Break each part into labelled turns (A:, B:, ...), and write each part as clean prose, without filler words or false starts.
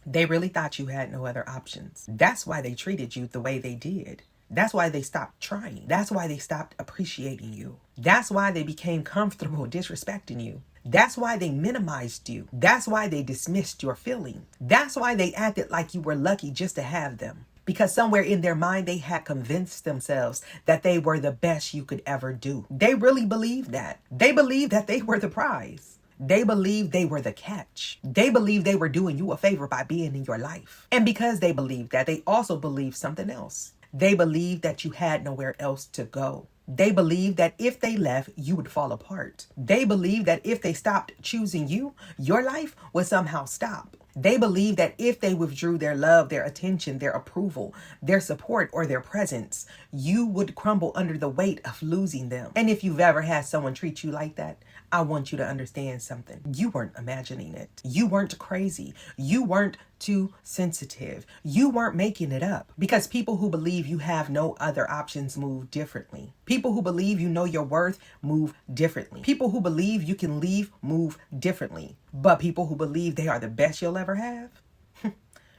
A: They really thought you had no other options. That's why they treated you the way they did. That's why they stopped trying. That's why they stopped appreciating you. That's why they became comfortable disrespecting you. That's why they minimized you. That's why they dismissed your feelings. That's why they acted like you were lucky just to have them. Because somewhere in their mind, they had convinced themselves that they were the best you could ever do. They really believed that. They believed that they were the prize. They believed they were the catch. They believed they were doing you a favor by being in your life. And because they believed that, they also believed something else. They believed that you had nowhere else to go. They believed that if they left, you would fall apart. They believed that if they stopped choosing you, your life would somehow stop. They believed that if they withdrew their love, their attention, their approval, their support, or their presence, you would crumble under the weight of losing them. And if you've ever had someone treat you like that, I want you to understand something. You weren't imagining it. You weren't crazy. You weren't too sensitive. You weren't making it up. Because people who believe you have no other options move differently. People who believe you know your worth move differently. People who believe you can leave move differently. But people who believe they are the best you'll ever have,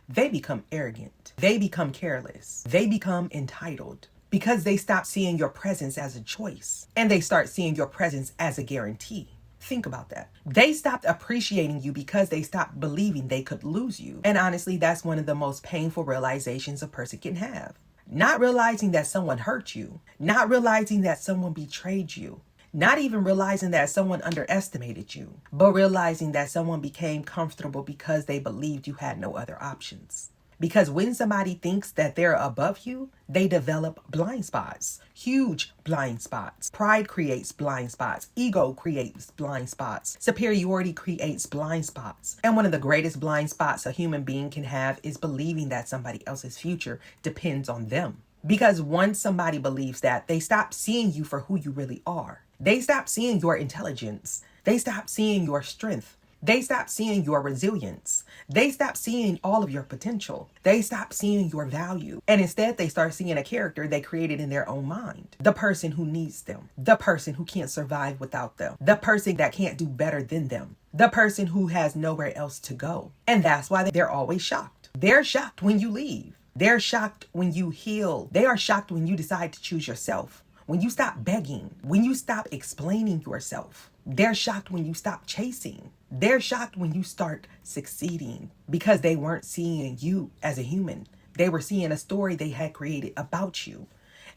A: they become arrogant. They become careless. They become entitled. Because they stop seeing your presence as a choice and they start seeing your presence as a guarantee. Think about that. They stopped appreciating you because they stopped believing they could lose you. And honestly, that's one of the most painful realizations a person can have. Not realizing that someone hurt you, not realizing that someone betrayed you, not even realizing that someone underestimated you, but realizing that someone became comfortable because they believed you had no other options. Because when somebody thinks that they're above you, they develop blind spots, huge blind spots. Pride creates blind spots. Ego creates blind spots. Superiority creates blind spots. And one of the greatest blind spots a human being can have is believing that somebody else's future depends on them. Because once somebody believes that, they stop seeing you for who you really are. They stop seeing your intelligence. They stop seeing your strength. They stop seeing your resilience. They stop seeing all of your potential. They stop seeing your value. And instead, they start seeing a character they created in their own mind. The person who needs them. The person who can't survive without them. The person that can't do better than them. The person who has nowhere else to go. And that's why they're always shocked. They're shocked when you leave. They're shocked when you heal. They are shocked when you decide to choose yourself. When you stop begging. When you stop explaining yourself. They're shocked when you stop chasing. They're shocked when you start succeeding because they weren't seeing you as a human. They were seeing a story they had created about you.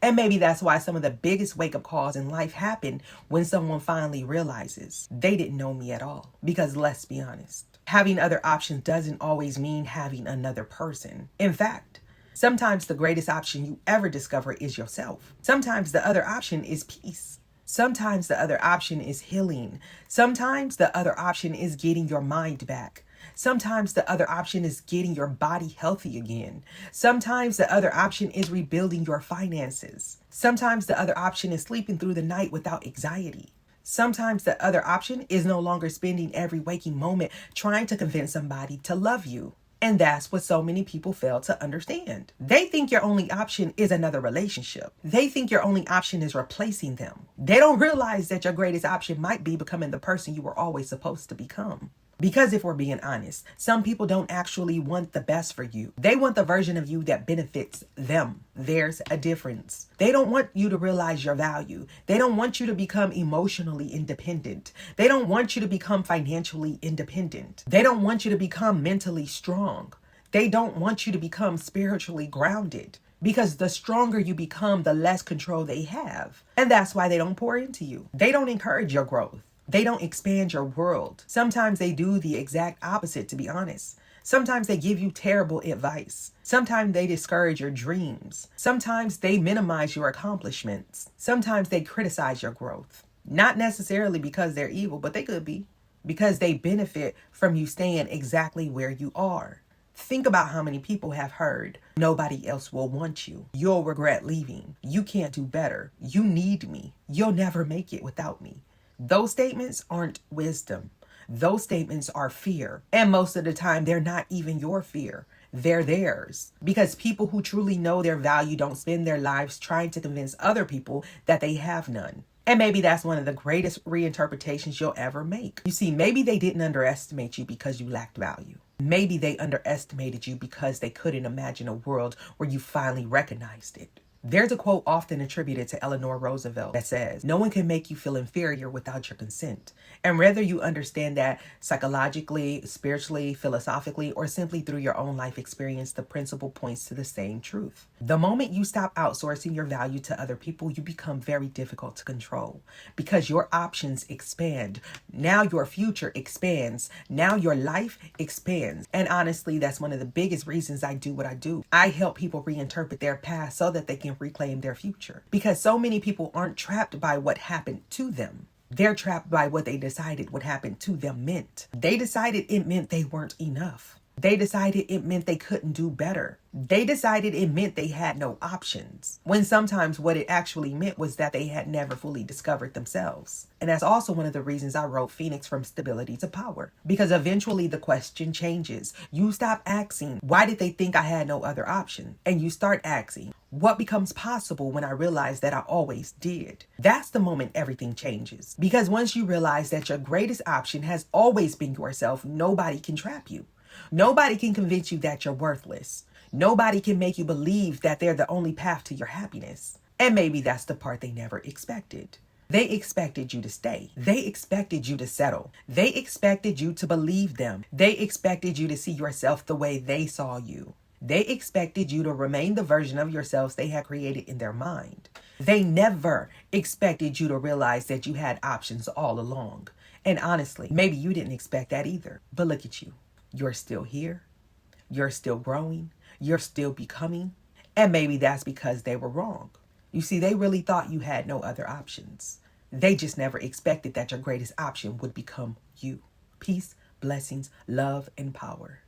A: And maybe that's why some of the biggest wake-up calls in life happen when someone finally realizes they didn't know me at all. Because let's be honest, having other options doesn't always mean having another person. In fact, sometimes the greatest option you ever discover is yourself. Sometimes the other option is peace. Sometimes the other option is healing. Sometimes the other option is getting your mind back. Sometimes the other option is getting your body healthy again. Sometimes the other option is rebuilding your finances. Sometimes the other option is sleeping through the night without anxiety. Sometimes the other option is no longer spending every waking moment trying to convince somebody to love you. And that's what so many people fail to understand. They think your only option is another relationship. They think your only option is replacing them. They don't realize that your greatest option might be becoming the person you were always supposed to become. Because if we're being honest, some people don't actually want the best for you. They want the version of you that benefits them. There's a difference. They don't want you to realize your value. They don't want you to become emotionally independent. They don't want you to become financially independent. They don't want you to become mentally strong. They don't want you to become spiritually grounded. Because the stronger you become, the less control they have. And that's why they don't pour into you. They don't encourage your growth. They don't expand your world. Sometimes they do the exact opposite, to be honest. Sometimes they give you terrible advice. Sometimes they discourage your dreams. Sometimes they minimize your accomplishments. Sometimes they criticize your growth. Not necessarily because they're evil, but they could be. Because they benefit from you staying exactly where you are. Think about how many people have heard, nobody else will want you. You'll regret leaving. You can't do better. You need me. You'll never make it without me. Those statements aren't wisdom. Those statements are fear. And most of the time, they're not even your fear. They're theirs. Because people who truly know their value don't spend their lives trying to convince other people that they have none. And maybe that's one of the greatest reinterpretations you'll ever make. You see, maybe they didn't underestimate you because you lacked value. Maybe they underestimated you because they couldn't imagine a world where you finally recognized it. There's a quote often attributed to Eleanor Roosevelt that says, "No one can make you feel inferior without your consent." And whether you understand that psychologically, spiritually, philosophically, or simply through your own life experience, the principle points to the same truth. The moment you stop outsourcing your value to other people, you become very difficult to control because your options expand. Now your future expands. Now your life expands. And honestly, that's one of the biggest reasons I do what I do. I help people reinterpret their past so that they can reclaim their future. Because so many people aren't trapped by what happened to them. They're trapped by what they decided what happened to them meant. They decided it meant they weren't enough. They decided it meant they couldn't do better. They decided it meant they had no options, when sometimes what it actually meant was that they had never fully discovered themselves. And that's also one of the reasons I wrote Phoenix from Stability to Power, because eventually the question changes. You stop asking, why did they think I had no other option? And you start asking, what becomes possible when I realize that I always did? That's the moment everything changes. Because once you realize that your greatest option has always been yourself, nobody can trap you. Nobody can convince you that you're worthless. Nobody can make you believe that they're the only path to your happiness. And maybe that's the part they never expected. They expected you to stay. They expected you to settle. They expected you to believe them. They expected you to see yourself the way they saw you. They expected you to remain the version of yourselves they had created in their mind. They never expected you to realize that you had options all along. And honestly, maybe you didn't expect that either. But look at you. You're still here. You're still growing. You're still becoming. And maybe that's because they were wrong. You see, they really thought you had no other options. They just never expected that your greatest option would become you. Peace, blessings, love, and power.